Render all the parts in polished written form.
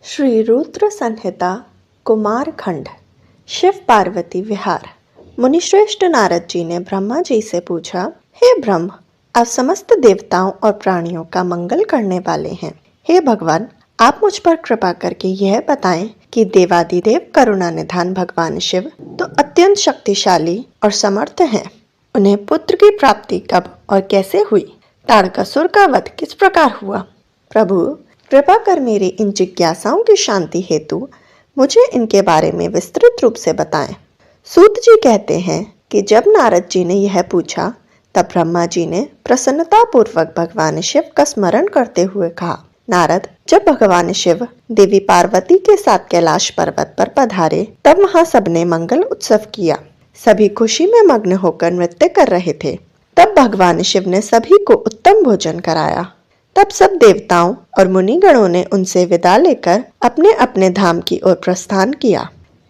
श्री रुद्र संहिता कुमार खंड। शिव पार्वती विहार। मुनिश्रेष्ठ नारद जी ने ब्रह्मा जी से पूछा, हे ब्रह्म, आप समस्त देवताओं और प्राणियों का मंगल करने वाले हैं। हे भगवान, आप मुझ पर कृपा करके यह बताएं कि देवादिदेव करुणा निधान भगवान शिव तो अत्यंत शक्तिशाली और समर्थ हैं। उन्हें पुत्र की प्राप्ति कब और कैसे हुई? ताड़कासुर का वध किस प्रकार हुआ? प्रभु, कृपा कर मेरी इन जिज्ञासाओं की शांति हेतु मुझे इनके बारे में विस्तृत रूप से बताएं। सूत जी कहते हैं कि जब नारद जी ने यह पूछा तब ब्रह्मा जी ने प्रसन्नता पूर्वक भगवान शिव का स्मरण करते हुए कहा, नारद, जब भगवान शिव देवी पार्वती के साथ कैलाश पर्वत पर पधारे तब वहां सबने मंगल उत्सव किया। सभी खुशी में मग्न होकर नृत्य कर रहे थे। तब भगवान शिव ने सभी को उत्तम भोजन कराया। तब सब देवताओं और मुनिगणों ने उनसे विदा लेकर अपने अपने धाम की ओर प्रस्थान किया।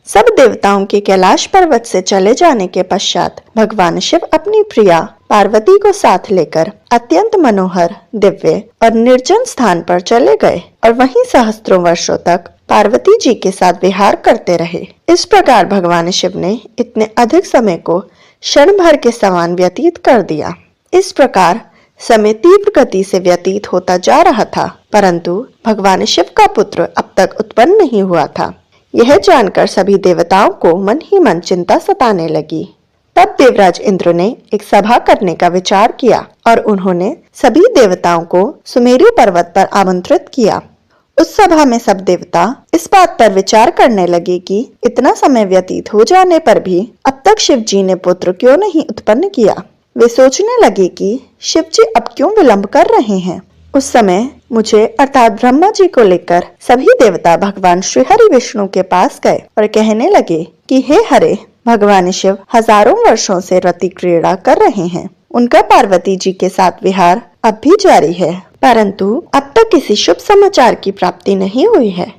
सब देवताओं के कैलाश पर्वत से चले जाने के पश्चात भगवान शिव अपनी प्रिया पार्वती को साथ लेकर अत्यंत मनोहर, दिव्य और निर्जन स्थान पर चले गए और वहीं सहस्त्रों वर्षों तक पार्वती जी के साथ विहार करते रहे। इस प्रकार भगवान शिव ने इतने अधिक समय को क्षण भर के समान व्यतीत कर दिया। इस प्रकार समय तीव्र गति से व्यतीत होता जा रहा था, परंतु भगवान शिव का पुत्र अब तक उत्पन्न नहीं हुआ था। यह जानकर सभी देवताओं को मन ही मन चिंता सताने लगी। तब देवराज इंद्र ने एक सभा करने का विचार किया और उन्होंने सभी देवताओं को सुमेरु पर्वत पर आमंत्रित किया। उस सभा में सब देवता इस बात पर विचार करने लगे कि इतना समय व्यतीत हो जाने पर भी अब तक शिव जी ने पुत्र क्यों नहीं उत्पन्न किया। वे सोचने लगे कि शिव जी अब क्यों विलंब कर रहे हैं। उस समय मुझे अर्थात ब्रह्मा जी को लेकर सभी देवता भगवान श्री हरि विष्णु के पास गए और कहने लगे कि हे हरे, भगवान शिव हजारों वर्षों से रति क्रीड़ा कर रहे हैं। उनका पार्वती जी के साथ विहार अब भी जारी है, परंतु अब तक किसी शुभ समाचार की प्राप्ति नहीं हुई है।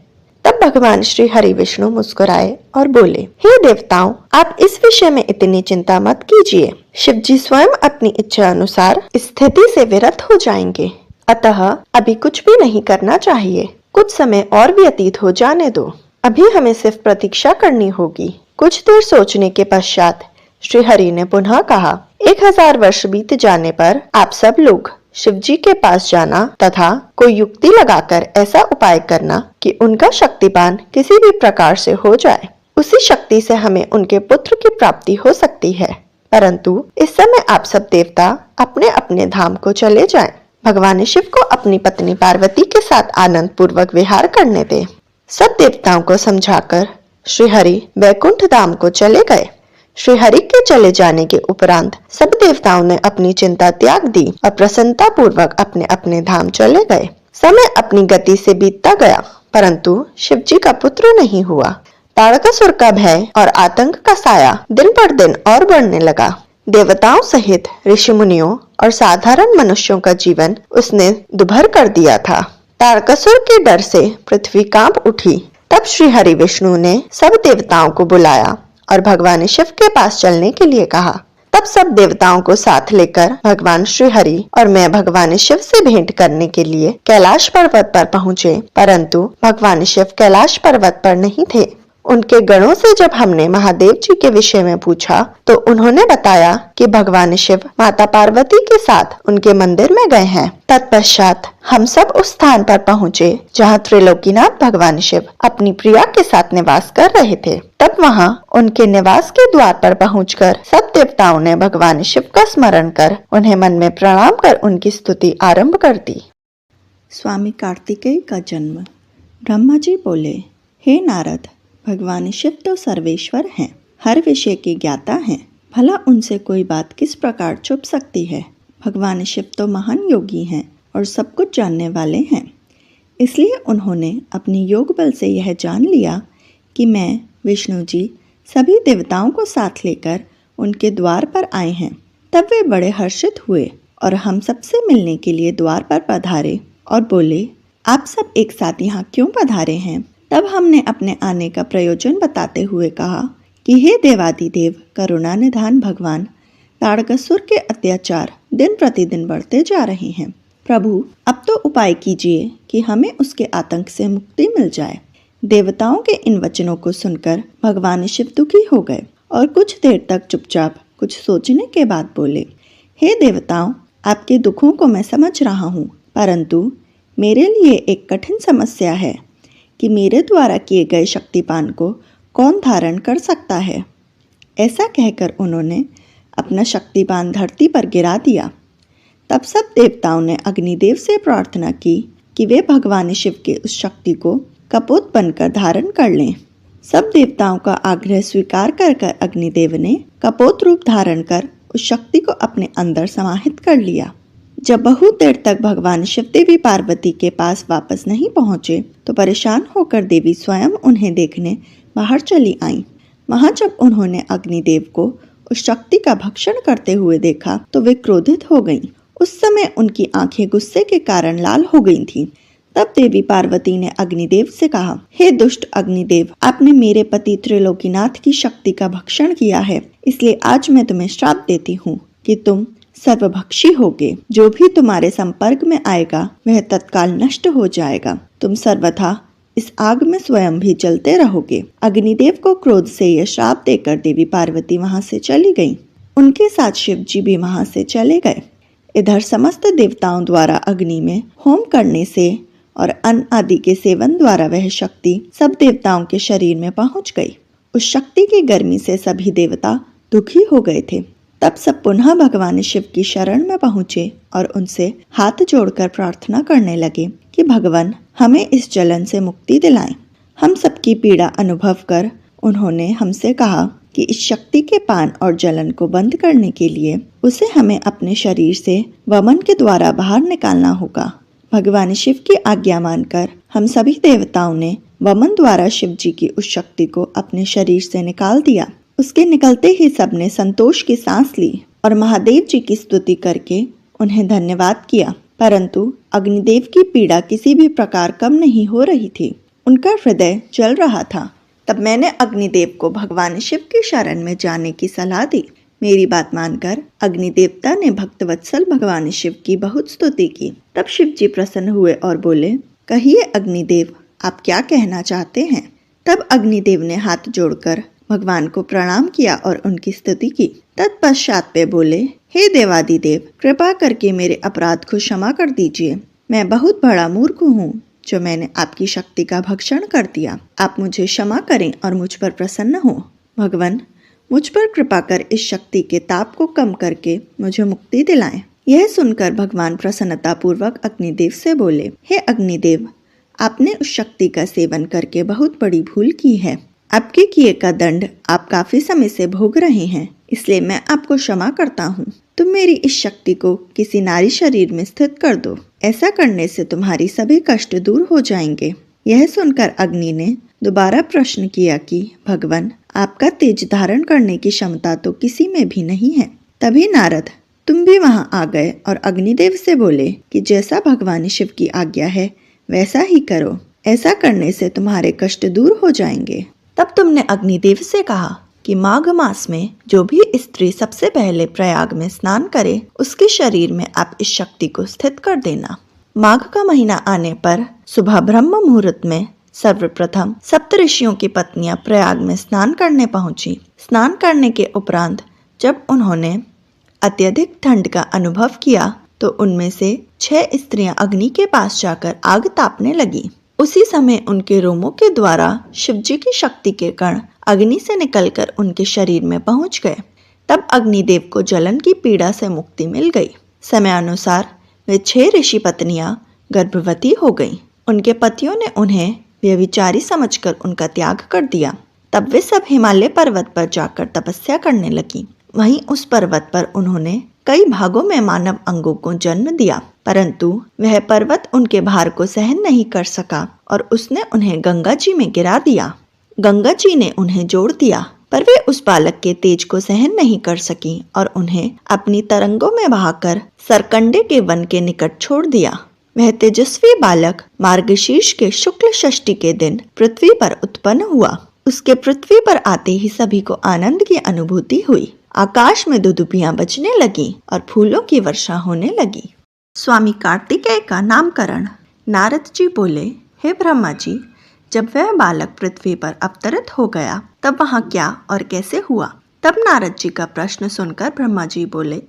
तब भगवान श्री हरि विष्णु मुस्कुराए और बोले, हे देवताओं, आप इस विषय में इतनी चिंता मत कीजिए। शिव जी स्वयं अपनी इच्छा अनुसार इस स्थिति से विरत हो जाएंगे, अतः अभी कुछ भी नहीं करना चाहिए। कुछ समय और व्यतीत हो जाने दो। अभी हमें सिर्फ प्रतीक्षा करनी होगी। कुछ देर सोचने के पश्चात श्री हरि ने पुनः कहा, 1000 वर्ष बीत जाने पर आप सब लोग शिव जी के पास जाना तथा कोई युक्ति लगाकर ऐसा उपाय करना कि उनका शक्तिपान किसी भी प्रकार से हो जाए। उसी शक्ति से हमें उनके पुत्र की प्राप्ति हो सकती है, परंतु इस समय आप सब देवता अपने अपने धाम को चले जाएं। भगवान शिव को अपनी पत्नी पार्वती के साथ आनंद पूर्वक विहार करने दें। सब देवताओं को समझाकर श्री हरि वैकुंठ धाम को चले गए। श्री हरि के चले जाने के उपरांत सब देवताओं ने अपनी चिंता त्याग दी और प्रसन्नता पूर्वक अपने अपने धाम चले गए। समय अपनी गति से बीतता गया, परंतु शिव जी का पुत्र नहीं हुआ। ताड़कासुर का भय और आतंक का साया दिन पर दिन और बढ़ने लगा। देवताओं सहित ऋषि मुनियों और साधारण मनुष्यों का जीवन उसने दुभर कर दिया था। ताड़कासुर के डर से पृथ्वी कांप उठी। तब श्री हरि विष्णु ने सब देवताओं को बुलाया और भगवान शिव के पास चलने के लिए कहा। तब सब देवताओं को साथ लेकर भगवान श्री हरि और मैं भगवान शिव से भेंट करने के लिए कैलाश पर्वत पर पहुँचे, परंतु भगवान शिव कैलाश पर्वत पर नहीं थे। उनके गणों से जब हमने महादेव जी के विषय में पूछा तो उन्होंने बताया कि भगवान शिव माता पार्वती के साथ उनके मंदिर में गए हैं। तत्पश्चात हम सब उस स्थान पर पहुँचे जहाँ त्रिलोकीनाथ भगवान शिव अपनी प्रिया के साथ निवास कर रहे थे। तब वहाँ उनके निवास के द्वार पर पहुंचकर सब देवताओं ने भगवान शिव का स्मरण कर उन्हें मन में प्रणाम कर उनकी स्तुति आरंभ कर दी। स्वामी कार्तिकेय का जन्म। ब्रह्मा जी बोले, हे नारद, भगवान शिव तो सर्वेश्वर हैं, हर विषय के ज्ञाता हैं। भला उनसे कोई बात किस प्रकार छुप सकती है? भगवान शिव तो महान योगी हैं और सब कुछ जानने वाले हैं। इसलिए उन्होंने अपनी योग बल से यह जान लिया कि मैं विष्णु जी सभी देवताओं को साथ लेकर उनके द्वार पर आए हैं। तब वे बड़े हर्षित हुए और हम सबसे मिलने के लिए द्वार पर पधारे और बोले, आप सब एक साथ यहाँ क्यों पधारे हैं? तब हमने अपने आने का प्रयोजन बताते हुए कहा कि हे देवादिदेव करुणा निधान भगवान, ताड़कासुर के अत्याचार दिन प्रतिदिन बढ़ते जा रहे हैं। प्रभु, अब तो उपाय कीजिए कि हमें उसके आतंक से मुक्ति मिल जाए। देवताओं के इन वचनों को सुनकर भगवान शिव दुखी हो गए और कुछ देर तक चुपचाप कुछ सोचने के बाद बोले, हे देवताओं, आपके दुखों को मैं समझ रहा हूँ, परंतु मेरे लिए एक कठिन समस्या है कि मेरे द्वारा किए गए शक्तिपान को कौन धारण कर सकता है। ऐसा कहकर उन्होंने अपना शक्तिपान धरती पर गिरा दिया। तब सब देवताओं ने अग्निदेव से प्रार्थना की कि वे भगवान शिव के उस शक्ति को कपोत बनकर धारण कर लें। सब देवताओं का आग्रह स्वीकार कर अग्निदेव ने कपोत रूप धारण कर उस शक्ति को अपने अंदर समाहित कर लिया। जब बहुत देर तक भगवान शिव देवी पार्वती के पास वापस नहीं पहुंचे तो परेशान होकर देवी स्वयं उन्हें देखने बाहर चली आईं। वहां जब उन्होंने अग्निदेव को उस शक्ति का भक्षण करते हुए देखा तो वे क्रोधित हो गईं। उस समय उनकी आंखें गुस्से के कारण लाल हो गई थीं। तब देवी पार्वती ने अग्निदेव से कहा, हे दुष्ट अग्निदेव, आपने मेरे पति त्रिलोकीनाथ की शक्ति का भक्षण किया है, इसलिए आज मैं तुम्हें श्राप देती हूँ कि तुम सर्वभक्षी होगे। जो भी तुम्हारे संपर्क में आएगा वह तत्काल नष्ट हो जाएगा। तुम सर्वथा इस आग में स्वयं भी जलते रहोगे। अग्निदेव को क्रोध से यह श्राप देकर देवी पार्वती वहां से चली गईं। उनके साथ शिव जी भी वहां से चले गए। इधर समस्त देवताओं द्वारा अग्नि में होम करने से और अन्न आदि के सेवन द्वारा वह शक्ति सब देवताओं के शरीर में पहुंच गई। उस शक्ति की गर्मी से सभी देवता दुखी हो गए थे। तब सब पुनः भगवान शिव की शरण में पहुंचे और उनसे हाथ जोड़कर प्रार्थना करने लगे कि भगवान, हमें इस जलन से मुक्ति दिलाएं। हम सबकी पीड़ा अनुभव कर उन्होंने हमसे कहा कि इस शक्ति के पान और जलन को बंद करने के लिए उसे हमें अपने शरीर से वमन के द्वारा बाहर निकालना होगा। भगवान शिव की आज्ञा मानकर हम सभी देवताओं ने वमन द्वारा शिव जी की उस शक्ति को अपने शरीर से निकाल दिया। उसके निकलते ही सबने संतोष की सांस ली और महादेव जी की स्तुति करके उन्हें धन्यवाद किया। परंतु अग्निदेव की पीड़ा किसी भी प्रकार कम नहीं हो रही थी। उनका हृदय जल रहा था। तब मैंने अग्निदेव को भगवान शिव की शरण में जाने की सलाह दी। मेरी बात मानकर अग्निदेवता ने भक्तवत्सल भगवान शिव की बहुत स्तुति की। तब शिव जी प्रसन्न हुए और बोले, कहिए अग्निदेव, आप क्या कहना चाहते हैं। तब अग्निदेव ने हाथ जोड़कर भगवान को प्रणाम किया और उनकी स्तुति की। तत्पश्चात वे बोले, हे देवादिदेव, कृपा करके मेरे अपराध को क्षमा कर दीजिए। मैं बहुत बड़ा मूर्ख हूँ जो मैंने आपकी शक्ति का भक्षण कर दिया। आप मुझे क्षमा करें और मुझ पर प्रसन्न हो। भगवान, मुझ पर कृपा कर इस शक्ति के ताप को कम करके मुझे मुक्ति दिलाएं। यह सुनकर भगवान प्रसन्नता पूर्वक अग्निदेव से बोले, हे अग्निदेव, आपने उस शक्ति का सेवन करके बहुत बड़ी भूल की है। आपके किए का दंड आप काफी समय से भोग रहे हैं, इसलिए मैं आपको क्षमा करता हूँ। तुम मेरी इस शक्ति को किसी नारी शरीर में स्थित कर दो। ऐसा करने से तुम्हारी सभी कष्ट दूर हो जाएंगे। यह सुनकर अग्नि ने दोबारा प्रश्न किया कि भगवान, आपका तेज धारण करने की क्षमता तो किसी में भी नहीं है। तभी नारद, तुम भी वहां आ गए और अग्निदेव से बोले कि जैसा भगवान शिव की आज्ञा है वैसा ही करो। ऐसा करने से तुम्हारे कष्ट दूर हो जाएंगे। तब तुमने अग्निदेव से कहा कि माघ मास में जो भी स्त्री सबसे पहले प्रयाग में स्नान करे उसके शरीर में आप इस शक्ति को स्थित कर देना। माघ का महीना आने पर सुबह ब्रह्म मुहूर्त में सर्वप्रथम सप्तऋषियों की पत्नियां प्रयाग में स्नान करने पहुंची। स्नान करने के उपरांत जब उन्होंने अत्यधिक ठंड का अनुभव किया तो उनमें से 6 स्त्रियां अग्नि के पास जाकर आग तापने लगी। उसी समय उनके रोमों के द्वारा शिवजी की शक्ति के कण अग्नि से निकलकर उनके शरीर में पहुंच गए। तब अग्निदेव को जलन की पीड़ा से मुक्ति मिल गई। समयानुसार वे 6 ऋषि पत्नियां गर्भवती हो गईं। उनके पतियों ने उन्हें व्यभिचारी समझकर उनका त्याग कर दिया। तब वे सब हिमालय पर्वत पर जाकर तपस्या करने लगी। वहीं उस पर्वत पर उन्होंने कई भागों में मानव अंगों को जन्म दिया, परंतु वह पर्वत उनके भार को सहन नहीं कर सका और उसने उन्हें गंगा जी में गिरा दिया। गंगा जी ने उन्हें जोड़ दिया, पर वे उस बालक के तेज को सहन नहीं कर सकी और उन्हें अपनी तरंगों में बहाकर सरकंडे के वन के निकट छोड़ दिया। वह तेजस्वी बालक मार्गशीर्ष के शुक्ल षष्ठी के दिन पृथ्वी पर उत्पन्न हुआ। उसके पृथ्वी पर आते ही सभी को आनंद की अनुभूति हुई। आकाश में दुदुभियां बजने लगी और फूलों की वर्षा होने लगी। स्वामी कार्तिकेय का नामकरण। नारद जी बोले, हे ब्रह्मा जी, जब वह बालक पृथ्वी पर अवतरित हो गया तब वहाँ क्या और कैसे हुआ? तब नारद जी का प्रश्न सुनकर ब्रह्मा जी बोले,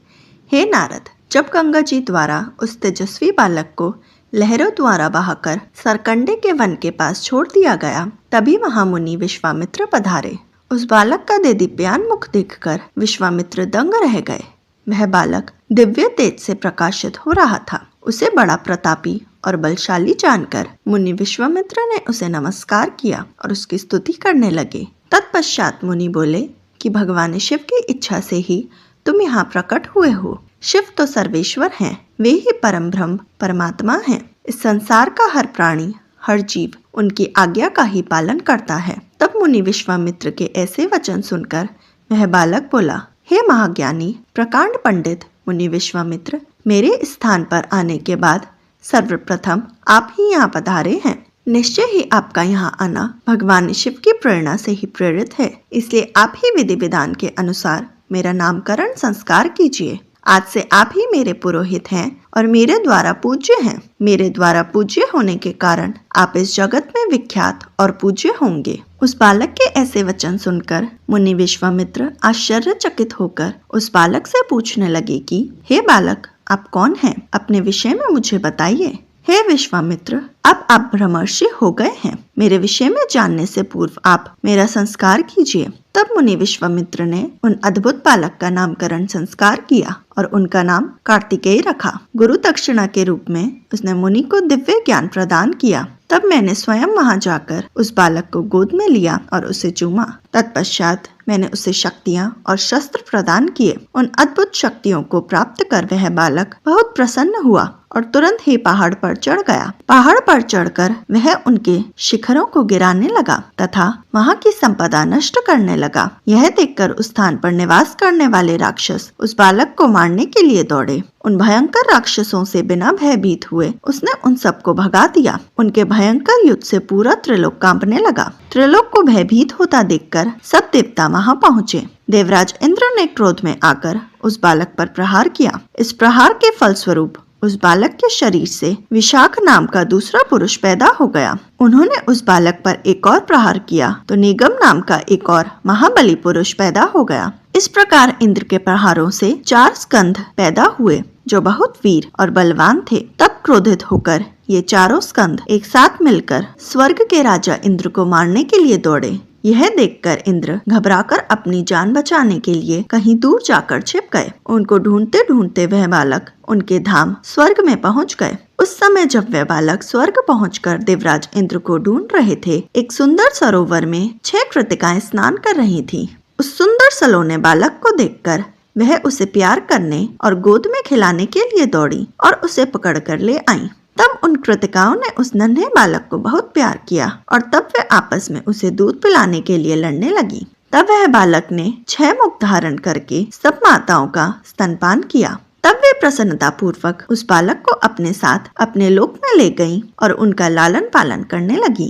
हे नारद, जब गंगा जी द्वारा उस तेजस्वी बालक को लहरों द्वारा बहाकर सरकंडे के वन के पास छोड़ दिया गया, तभी वहाँ मुनि विश्वामित्र पधारे। उस बालक का देदीप्यमान मुख देखकर विश्वामित्र दंग रह गए। वह बालक दिव्य तेज से प्रकाशित हो रहा था। उसे बड़ा प्रतापी और बलशाली जानकर मुनि विश्वामित्र ने उसे नमस्कार किया और उसकी स्तुति करने लगे। तत्पश्चात मुनि बोले कि भगवान शिव की इच्छा से ही तुम यहाँ प्रकट हुए हो। शिव तो सर्वेश्वर हैं, वे ही परम ब्रह्म परमात्मा हैं। इस संसार का हर प्राणी, हर जीव उनकी आज्ञा का ही पालन करता है। तब मुनि विश्वामित्र के ऐसे वचन सुनकर वह बालक बोला, हे महाज्ञानी प्रकांड पंडित मुनि विश्वामित्र, मेरे स्थान पर आने के बाद सर्वप्रथम आप ही यहाँ पधारे हैं। निश्चय ही आपका यहाँ आना भगवान शिव की प्रेरणा से ही प्रेरित है, इसलिए आप ही विधि विधान के अनुसार मेरा नामकरण संस्कार कीजिए। आज से आप ही मेरे पुरोहित हैं और मेरे द्वारा पूज्य हैं। मेरे द्वारा पूज्य होने के कारण आप इस जगत में विख्यात और पूज्य होंगे। उस बालक के ऐसे वचन सुनकर मुनि विश्वामित्र आश्चर्यचकित होकर उस बालक से पूछने लगे कि हे बालक, आप कौन हैं? अपने विषय में मुझे बताइए। हे विश्वामित्र, अब आप ब्रह्मर्षि हो गए हैं। मेरे विषय में जानने से पूर्व आप मेरा संस्कार कीजिए। तब मुनि विश्वामित्र ने उन अद्भुत बालक का नामकरण संस्कार किया और उनका नाम कार्तिकेय रखा। गुरु दक्षिणा के रूप में उसने मुनि को दिव्य ज्ञान प्रदान किया। तब मैंने स्वयं वहां जाकर उस बालक को गोद में लिया और उसे चूमा। तत्पश्चात मैंने उसे शक्तियां और शस्त्र प्रदान किए। उन अद्भुत शक्तियों को प्राप्त कर वह बालक बहुत प्रसन्न हुआ और तुरंत ही पहाड़ पर चढ़ गया। पहाड़ पर चढ़कर वह उनके शिखरों को गिराने लगा तथा वहां की संपदा नष्ट करने लगा। यह देखकर उस स्थान पर निवास करने वाले राक्षस उस बालक को मारने के लिए दौड़े। उन भयंकर राक्षसों से बिना भयभीत हुए उसने उन सबको भगा दिया। उनके भयंकर युद्ध से पूरा त्रिलोक कांपने लगा। त्रिलोक को भयभीत होता देखकर सब देवता वहां पहुँचे। देवराज इंद्र ने क्रोध में आकर उस बालक पर प्रहार किया। इस प्रहार के फलस्वरूप उस बालक के शरीर से विशाख नाम का दूसरा पुरुष पैदा हो गया। उन्होंने उस बालक पर एक और प्रहार किया तो निगम नाम का एक और महाबली पुरुष पैदा हो गया। इस प्रकार इंद्र के प्रहारों से 4 स्कंद पैदा हुए जो बहुत वीर और बलवान थे। तब क्रोधित होकर ये चारों स्कंद एक साथ मिलकर स्वर्ग के राजा इंद्र को मारने के लिए दौड़े। यह देखकर इंद्र घबराकर अपनी जान बचाने के लिए कहीं दूर जाकर छिप गए। उनको ढूंढते ढूंढते वह बालक उनके धाम स्वर्ग में पहुंच गए। उस समय जब वह बालक स्वर्ग पहुंचकर देवराज इंद्र को ढूंढ रहे थे, एक सुंदर सरोवर में 6 कृतिकाएं स्नान कर रही थीं। उस सुंदर सलोने बालक को देखकर वह उसे प्यार करने और गोद में खिलाने के लिए दौड़ी और उसे पकड़कर ले आई। तब उन कृतिकाओं ने उस नन्हे बालक को बहुत प्यार किया और तब वे आपस में उसे दूध पिलाने के लिए लड़ने लगी। तब वह बालक ने 6 मुख धारण करके सब माताओं का स्तनपान किया। तब वे प्रसन्नता पूर्वक उस बालक को अपने साथ अपने लोक में ले गईं और उनका लालन पालन करने लगी।